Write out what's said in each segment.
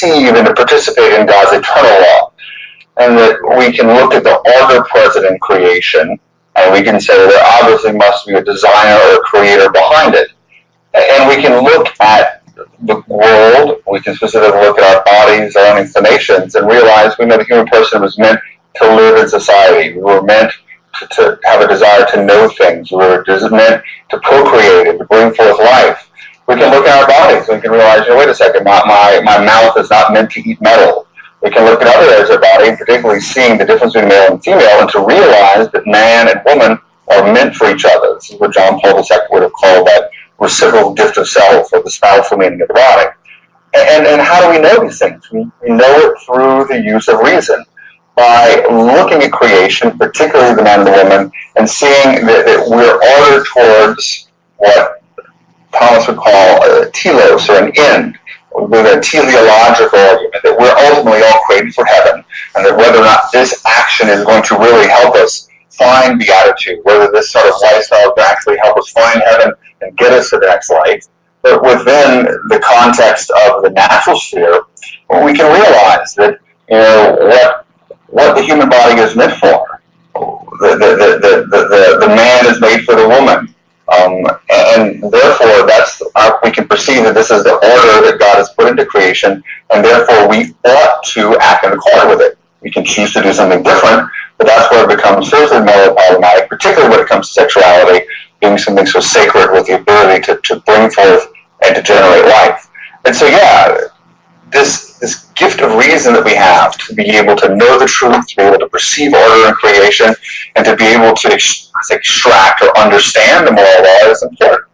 receive and to participate in God's eternal law. And that we can look at the order present in creation, and we can say there obviously must be a designer or a creator behind it. And we can look at the world, we can specifically look at our bodies, our own inclinations, and realize we know the human person was meant to live in society. We were meant to have a desire to know things. We were meant to procreate and to bring forth life. We can look at our bodies and we can realize, wait a second, my mouth is not meant to eat metal. We can look at other areas of the body, particularly seeing the difference between male and female, and to realize that man and woman are meant for each other. This is what John Paul II would have called that reciprocal gift of self, or the spousal meaning of the body. And how do we know these things? We know it through the use of reason, by looking at creation, particularly the man and the woman, and seeing that we're ordered towards what Thomas would call a telos, or an end, with a teleological argument that we're ultimately all created for heaven, and that whether or not this action is going to really help us find beatitude, whether this sort of lifestyle will actually help us find heaven and get us to the next life, but within the context of the natural sphere, we can realize that what the human body is meant for. The man is made for the woman. And therefore, we can perceive that this is the order that God has put into creation, and therefore we ought to act in accord with it. We can choose to do something different, but that's where it becomes seriously morally problematic, particularly when it comes to sexuality, being something so sacred with the ability to bring forth and to generate life. And so, this gift of reason that we have to be able to know the truth, to be able to perceive order in creation, and to be able to extract or understand the moral law is important.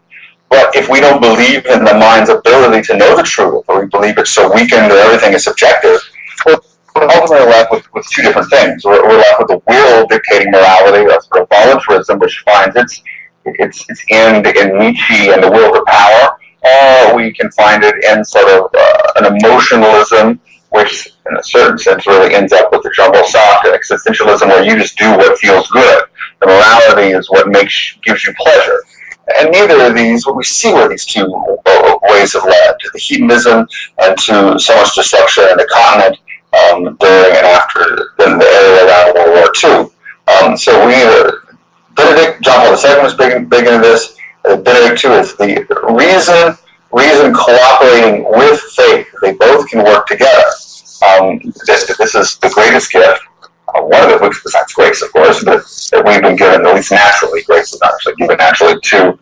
But if we don't believe in the mind's ability to know the truth, or we believe it's so weakened or everything is subjective, we're ultimately left with two different things. We're left with the will dictating morality, that's sort of voluntarism, which finds its end in Nietzsche and the will to power, or we can find it in sort of an emotionalism, which in a certain sense really ends up with the jumbo sock, and existentialism, where you just do what feels good. The morality is what gives you pleasure. And neither of these, we see where these two ways have led, to the hedonism and to so much destruction in the continent during and after the area around World War II. So John Paul II was big into this. Benedict II is the reason cooperating with faith. They both can work together. This is the greatest gift. One of the books, besides grace, of course, but that we've been given, at least naturally. Grace is not actually given naturally to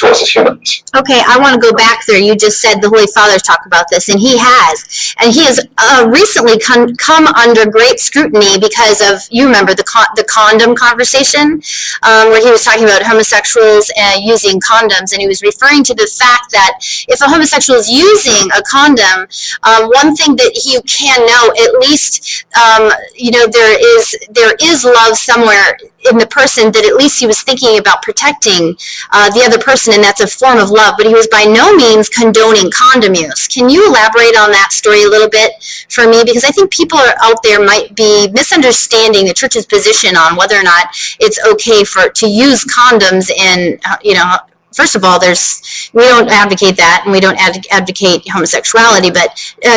us as humans. Okay, I want to go back there. You just said the Holy Father's talk about this, and he has. And he has recently come under great scrutiny because of, you remember, the condom conversation, where he was talking about homosexuals using condoms, and he was referring to the fact that if a homosexual is using a condom, one thing that you can know, at least, there is love somewhere in the person, that at least he was thinking about protecting the other person, and that's a form of love, but he was by no means condoning condom use. Can you elaborate on that story a little bit for me? Because I think people out there might be misunderstanding the church's position on whether or not it's okay to use condoms in, first of all, we don't advocate that, and we don't advocate homosexuality, but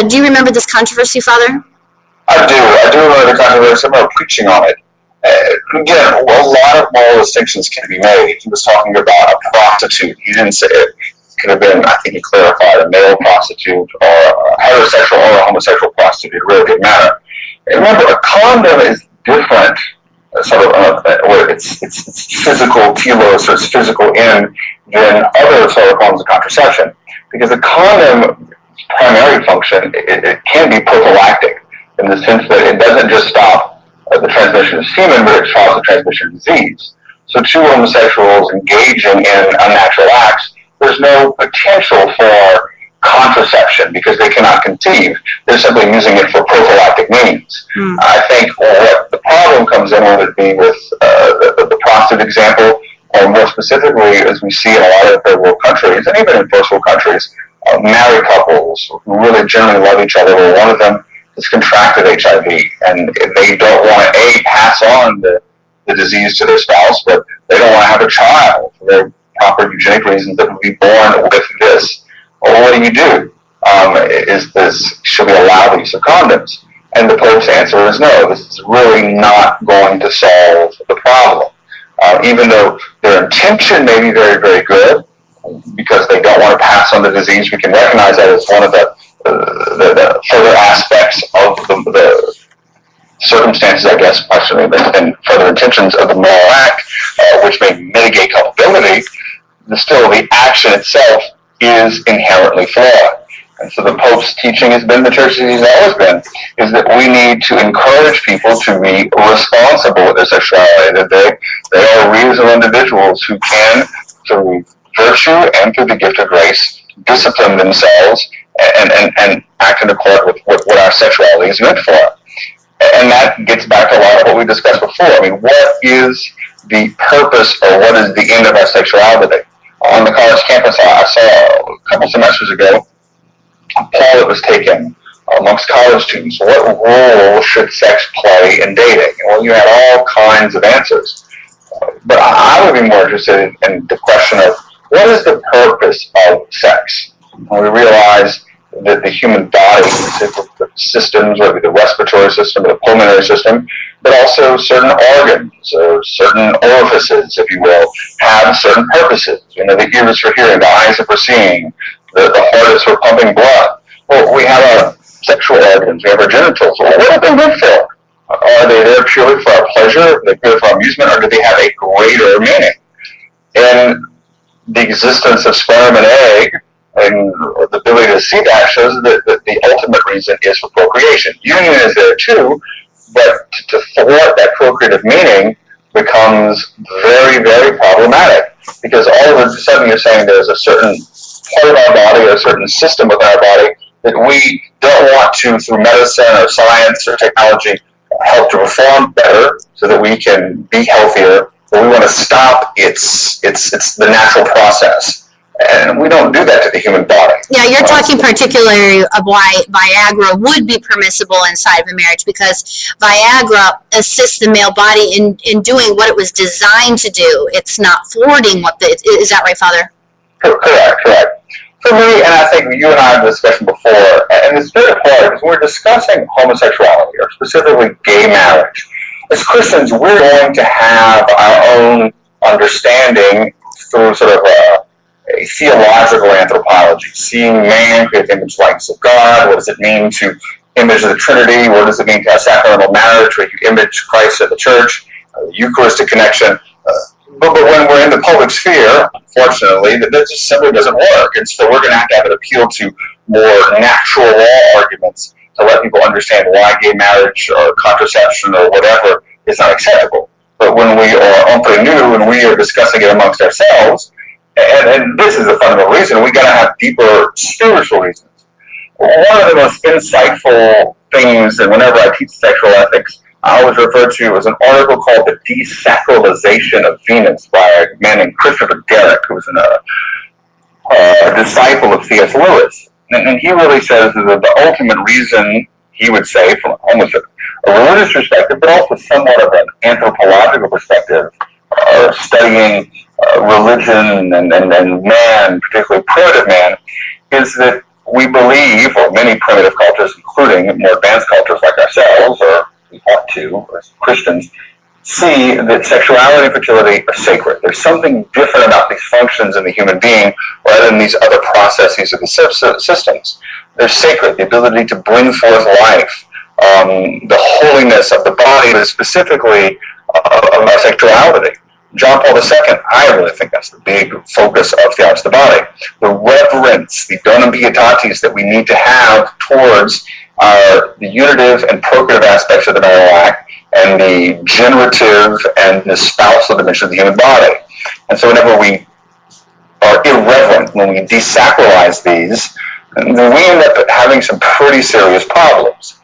do you remember this controversy, Father? I do remember the controversy. I remember preaching on it. Again, a lot of moral distinctions can be made. He was talking about a prostitute. He didn't say it could have been, I think he clarified, a male prostitute or a heterosexual or a homosexual prostitute. It really didn't matter. And remember, a condom is different, it's physical telos, or its physical end, than other sort of forms of contraception. Because the condom primary function, it can be prophylactic, in the sense that it doesn't just stop the transmission of semen, but it stops the transmission of disease. So two homosexuals engaging in unnatural acts, there's no potential for contraception because they cannot conceive. They're simply using it for prophylactic means. I think what the problem comes in would be with the prostitute example, or more specifically, as we see in a lot of third world countries, and even in first world countries, married couples who really generally love each other, where one of them has contracted HIV, and they don't want to, pass on the disease to their spouse, but they don't want to have a child for their proper eugenic reasons that would be born with this. Well, what do? should we allow the use of condoms? And the Pope's answer is no. This is really not going to solve the problem. Even though their intention may be very, very good, because they don't want to pass on the disease, we can recognize that as one of the further aspects of the circumstances, I guess, questioning and further intentions of the moral act, which may mitigate culpability. Still, the action itself is inherently flawed. And so the Pope's teaching has been, the Church's he's always been, is that we need to encourage people to be responsible with their sexuality, that they are reasonable individuals who can, through virtue and through the gift of grace, discipline themselves and act in accord with what our sexuality is meant for. And that gets back to a lot of what we discussed before. I mean, what is the purpose or what is the end of our sexuality? On the college campus, I saw a couple semesters ago a poll that was taken amongst college students. What role should sex play in dating? Well, you had all kinds of answers. But I would be more interested in the question of what is the purpose of sex? We realize that the human body, the systems, whether it be the respiratory system or the pulmonary system, but also certain organs or certain orifices, if you will, have certain purposes. You know, the ears for hearing, the eyes for seeing, the heart is for pumping blood. Well, we have our sexual organs, we have our genitals. Well, what are they meant for? Are they there purely for our pleasure? Are they purely for our amusement? Or do they have a greater meaning? And the existence of sperm and egg and the ability to see that shows that the ultimate reason is for procreation. Union is there too, but to thwart that procreative meaning becomes very, very problematic, because all of a sudden you're saying there's a certain part of our body or a certain system within our body that we don't want to, through medicine or science or technology, help to reform better so that we can be healthier, but we want to stop its the natural process. And we don't do that to the human body. Yeah, you're talking particularly of why Viagra would be permissible inside of a marriage, because Viagra assists the male body in doing what it was designed to do. It's not thwarting is that right, Father? Correct. For me, and I think you and I had a discussion before, and it's very important, because we're discussing homosexuality, or specifically gay marriage. As Christians, we're going to have our own understanding through sort of a theological anthropology, seeing man create the image likeness of God. What does it mean to image the Trinity? What does it mean to have sacramental marriage, where you image Christ at the church, the Eucharistic connection? But when we're in the public sphere, unfortunately, that just simply doesn't work. And so we're going to have an appeal to more natural law arguments to let people understand why gay marriage or contraception or whatever is not acceptable. But when we are open new and we are discussing it amongst ourselves, and this is a fundamental reason, we got to have deeper spiritual reasons. One of the most insightful things, and whenever I teach sexual ethics, I always refer to as an article called The Desacralization of Venus by a man named Christopher Derrick, who was a disciple of C.S. Lewis. And he really says that the ultimate reason, he would say, from almost a religious perspective, but also somewhat of an anthropological perspective, studying religion and man, particularly primitive man, is that we believe, or many primitive cultures, including more advanced cultures like ourselves, or we ought to, as Christians, see that sexuality and fertility are sacred. There's something different about these functions in the human being rather than these other processes of the systems. They're sacred. The ability to bring forth life, the holiness of the body, but specifically of our sexuality. John Paul II, I really think that's the big focus of Theology of the Body. The reverence, the donum pietatis that we need to have towards the unitive and procreative aspects of the marital act, and the generative and the spousal dimension of the human body. And so whenever we are irreverent, when we desacralize these, then we end up having some pretty serious problems.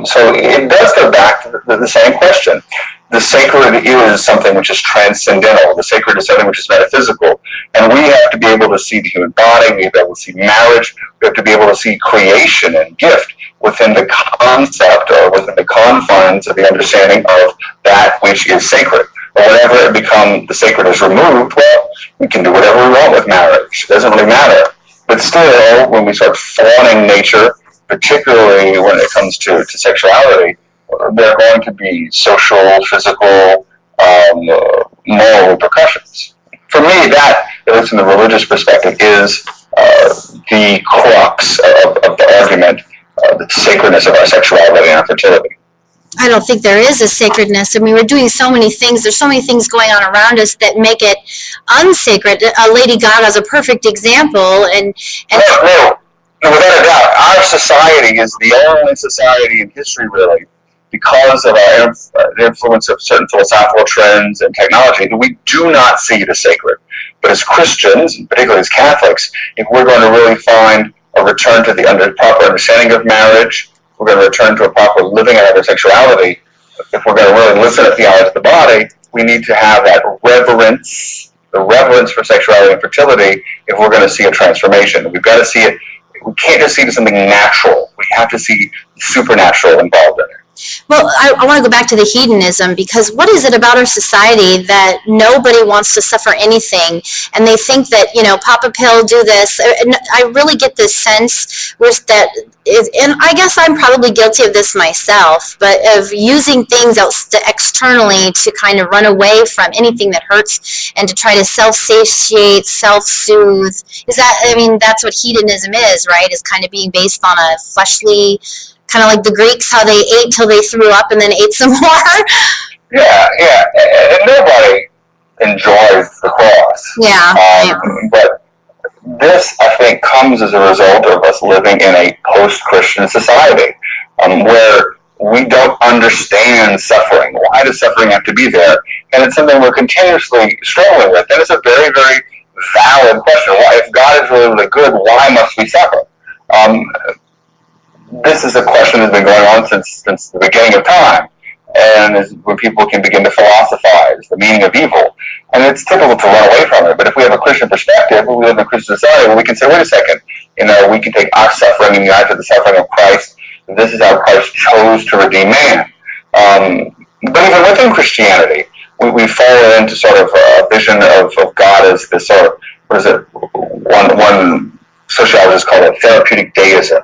So it does go back to the same question. The sacred is something which is transcendental. The sacred is something which is metaphysical. And we have to be able to see the human body. We have to be able to see marriage. We have to be able to see creation and gift within the concept or within the confines of the understanding of that which is sacred. But whenever the sacred is removed, well, we can do whatever we want with marriage. It doesn't really matter. But still, when we start fawning nature, particularly when it comes to sexuality, there are going to be social, physical, moral repercussions. For me, that, at least from the religious perspective, is the crux of the argument, the sacredness of our sexuality and our fertility. I don't think there is a sacredness. I mean, we're doing so many things. There's so many things going on around us that make it unsacred. Lady Gaga is a perfect example. No, without a doubt, our society is the only society in history, really, because of the influence of certain philosophical trends and technology, that we do not see it as sacred. But as Christians, particularly as Catholics, if we're going to really find a return to the proper understanding of marriage, we're going to return to a proper living out of our sexuality, if we're going to really listen to theology of the body, we need to have that reverence, the reverence for sexuality and fertility, if we're going to see a transformation. We've got to see it. We can't just see it as something natural. We have to see supernatural involved in it. Well, I want to go back to the hedonism, because what is it about our society that nobody wants to suffer anything, and they think that, pop a pill, do this. And I really get this sense that, and I guess I'm probably guilty of this myself, but of using things externally to kind of run away from anything that hurts and to try to self-satiate, self-soothe. That's what hedonism is, right? Is kind of being based on a fleshly, kind of like the Greeks, how they ate till they threw up and then ate some more. Yeah. And nobody enjoys the cross. Yeah. But this, I think, comes as a result of us living in a post-Christian society, where we don't understand suffering. Why does suffering have to be there? And it's something we're continuously struggling with. And it's a very, very valid question. Why, if God is really, really good, why must we suffer? This is a question that's been going on since the beginning of time, and is when people can begin to philosophize the meaning of evil. And it's typical to run away from it, but if we have a Christian perspective, we live in a Christian society, where we can say, wait a second, we can take our suffering and unite to the suffering of Christ. This is how Christ chose to redeem man. But even within Christianity, we fall into sort of a vision of God as this sort of, one sociologist called it therapeutic deism.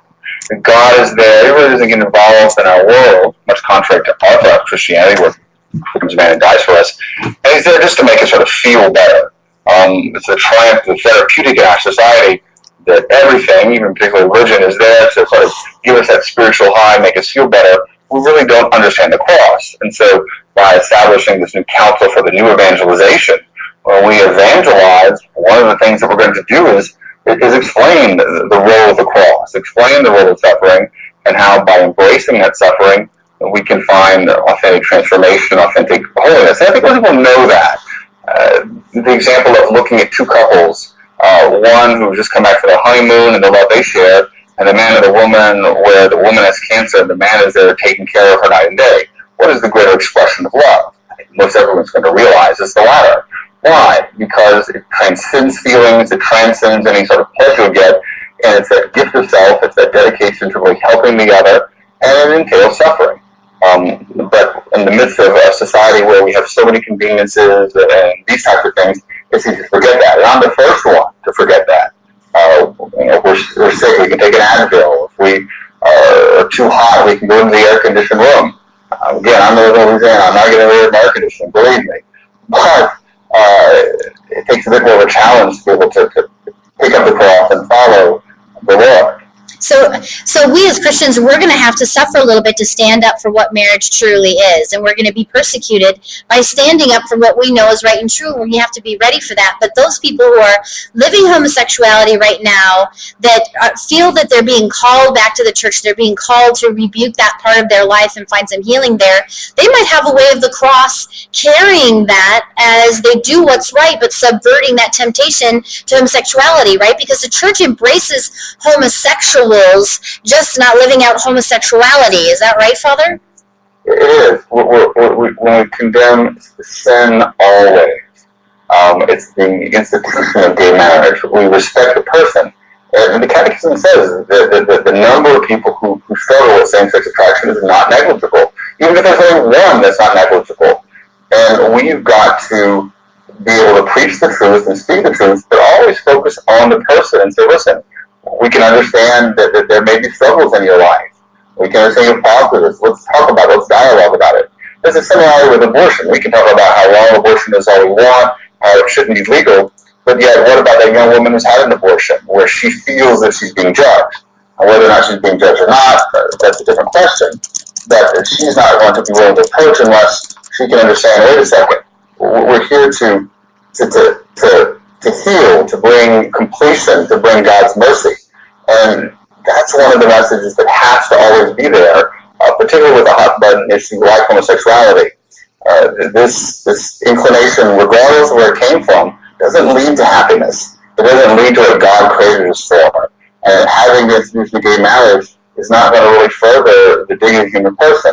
God is there. He really doesn't get involved in our world, much contrary to Orthodox Christianity, where he becomes a man and dies for us. And he's there just to make us sort of feel better. It's a triumph of the therapeutic in our society that everything, even particularly religion, is there to sort of give us that spiritual high, make us feel better. We really don't understand the cross. And so by establishing this new council for the new evangelization, when we evangelize, one of the things that we're going to do is explain the role of the cross, explain the role of suffering, and how by embracing that suffering, we can find authentic transformation, authentic holiness. And I think most people know that. The example of looking at two couples, one who's just come back from their honeymoon and the love they share, and the man and the woman where the woman has cancer and the man is there taking care of her night and day. What is the greater expression of love? I think most everyone's going to realize it's the latter. Why? Because it transcends feelings, it transcends any sort of pleasure you get, and it's that gift of self, it's that dedication to really helping the other, and it entails suffering. But in the midst of a society where we have so many conveniences and these types of things, it's easy to forget that. And I'm the first one to forget that. We're sick, we can take an Advil. If we are too hot, we can go into the air-conditioned room. Again, I'm in Louisiana, I'm not getting rid of air conditioning, believe me. But it takes a bit more of a challenge to be able to pick up the cross and follow the Lord. So we as Christians, we're going to have to suffer a little bit to stand up for what marriage truly is, and we're going to be persecuted by standing up for what we know is right and true. We have to be ready for that. But those people who are living homosexuality right now, that feel that they're being called back to the church, they're being called to rebuke that part of their life and find some healing there, they might have a way of the cross carrying that as they do what's right, but subverting that temptation to homosexuality, right? Because the church embraces homosexuals, just not living out homosexuality. Is that right, Father? It is. When we condemn sin always, it's the institution of gay marriage. We respect the person. And the Catechism says that the number of people who struggle with same-sex attraction is not negligible. Even if there's only one, that's not negligible. And we've got to be able to preach the truth and speak the truth, but always focus on the person and say, listen, we can understand that there may be struggles in your life. We can understand your positives. Let's talk about it. Let's dialogue about it. There's a similarity with abortion. We can talk about how long abortion is all we want, how it shouldn't be legal, but yet what about that young woman who's had an abortion, where she feels that she's being judged? And whether or not she's being judged or not, that's a different question. But she's not going to be willing to approach unless she can understand, wait a second, we're here to heal, to bring completion, to bring God's mercy. And that's one of the messages that has to always be there, particularly with a hot button issue like homosexuality. This inclination, regardless of where it came from, doesn't lead to happiness. It doesn't lead to what God created us for. And having the institution of gay marriage is not going to really further the dignity of the human person.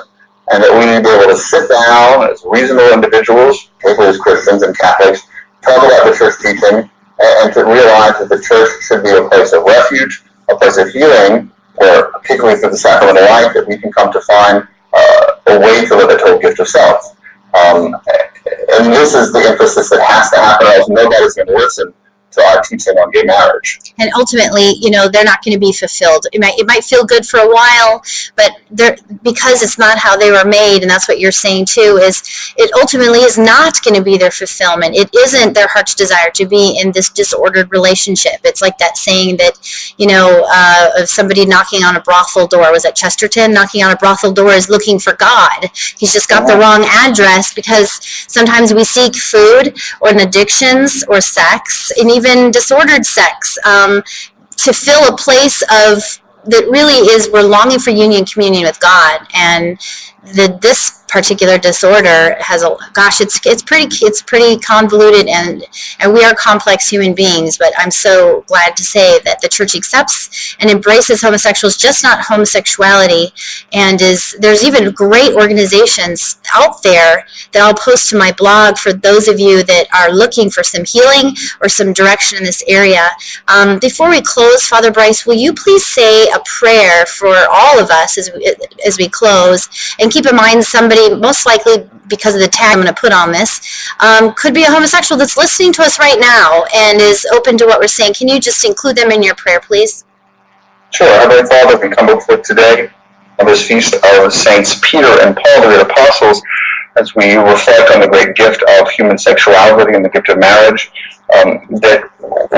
And that we need to be able to sit down as reasonable individuals, particularly as Christians and Catholics, talk about the church teaching, and to realize that the church should be a place of refuge, a place of healing, where, particularly through the sacrament of life, that we can come to find a way to live a total gift of self. And this is the emphasis that has to happen, else nobody's going to listen to our teaching on gay marriage. And ultimately, they're not going to be fulfilled. It might feel good for a while, but because it's not how they were made, and that's what you're saying too, is it ultimately is not going to be their fulfillment. It isn't their heart's desire to be in this disordered relationship. It's like that saying that, of somebody knocking on a brothel door. Was it Chesterton? Knocking on a brothel door is looking for God. He's just got the wrong address, because sometimes we seek food or addictions or sex, and even disordered sex, to fill a place that really is, we're longing for union and communion with God. And this particular disorder has it's pretty convoluted, and we are complex human beings. But I'm so glad to say that the church accepts and embraces homosexuals, just not homosexuality. And there's even great organizations out there that I'll post to my blog for those of you that are looking for some healing or some direction in this area. Before we close, Father Bryce, will you please say a prayer for all of us as we close? And keep in mind, somebody, most likely because of the tag I'm going to put on this, could be a homosexual that's listening to us right now and is open to what we're saying. Can you just include them in your prayer, please? Sure. Heavenly Father, we come before today on this feast of Saints Peter and Paul, the great apostles, as we reflect on the great gift of human sexuality and the gift of marriage, that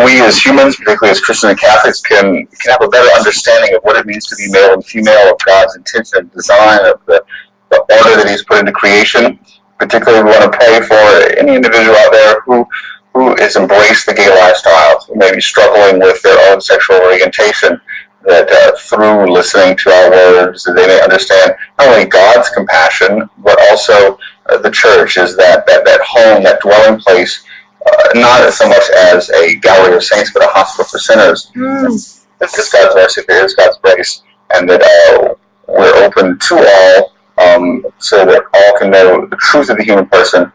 we as humans, particularly as Christians and Catholics, can have a better understanding of what it means to be male and female, of God's intention and design, of the order that He's put into creation. Particularly, we want to pray for any individual out there who has embraced the gay lifestyle, who may be struggling with their own sexual orientation, that through listening to our words, they may understand not only God's compassion, but also the church is that home, that dwelling place, not so much as a gallery of saints, but a hospital for sinners. It's God's mercy, it's God's grace, and that we're open to all, so that all can know the truth of the human person,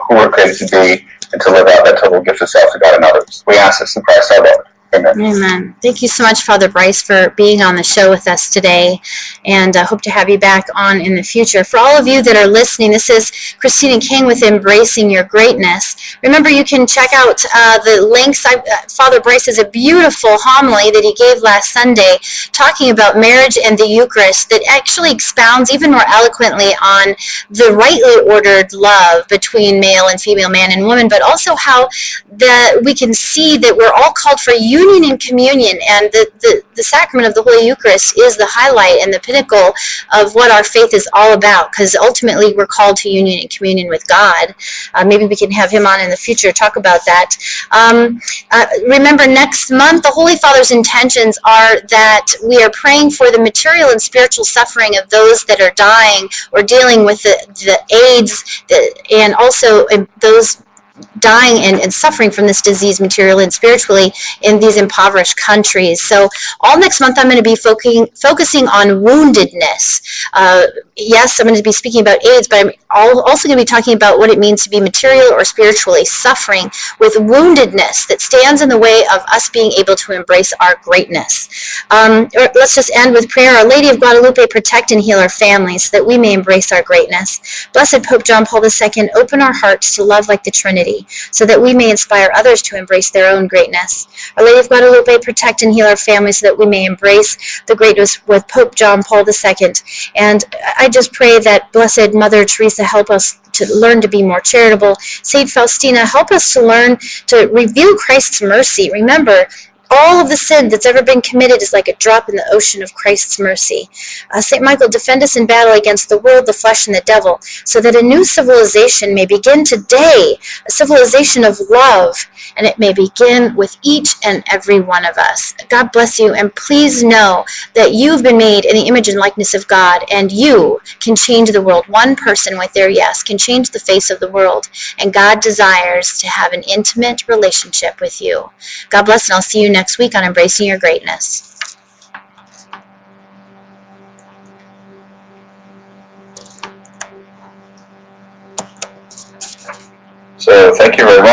who we're created to be, and to live out that total gift of self to God and others. We ask this in Christ our Lord. Amen. Amen. Thank you so much, Father Bryce, for being on the show with us today, and I hope to have you back on in the future. For all of you that are listening, this is Christina King with Embracing Your Greatness. Remember, you can check out the links. Father Bryce has a beautiful homily that he gave last Sunday talking about marriage and the Eucharist that actually expounds even more eloquently on the rightly ordered love between male and female, man and woman, but also how we can see that we're all called for union and communion, and the sacrament of the Holy Eucharist is the highlight and the pinnacle of what our faith is all about, because ultimately we're called to union and communion with God. Maybe we can have him on in the future to talk about that. Remember, next month, the Holy Father's intentions are that we are praying for the material and spiritual suffering of those that are dying or dealing with the AIDS, and also those dying and suffering from this disease materially and spiritually in these impoverished countries. So all next month I'm going to be focusing on woundedness. Yes, I'm going to be speaking about AIDS, but I'm also going to be talking about what it means to be material or spiritually suffering with woundedness that stands in the way of us being able to embrace our greatness. Let's just end with prayer. Our Lady of Guadalupe, protect and heal our families so that we may embrace our greatness. Blessed Pope John Paul II, open our hearts to love like the Trinity. authority, so that we may inspire others to embrace their own greatness. Our Lady of Guadalupe, protect and heal our families so that we may embrace the greatness with Pope John Paul II. And I just pray that Blessed Mother Teresa help us to learn to be more charitable. Saint Faustina, help us to learn to reveal Christ's mercy. Remember, all of the sin that's ever been committed is like a drop in the ocean of Christ's mercy. St. Michael, defend us in battle against the world, the flesh, and the devil, so that a new civilization may begin today, a civilization of love, and it may begin with each and every one of us. God bless you, and please know that you've been made in the image and likeness of God, and you can change the world. One person with their yes can change the face of the world, and God desires to have an intimate relationship with you. God bless, and I'll see you next week on Embracing Your Greatness. So thank you very much.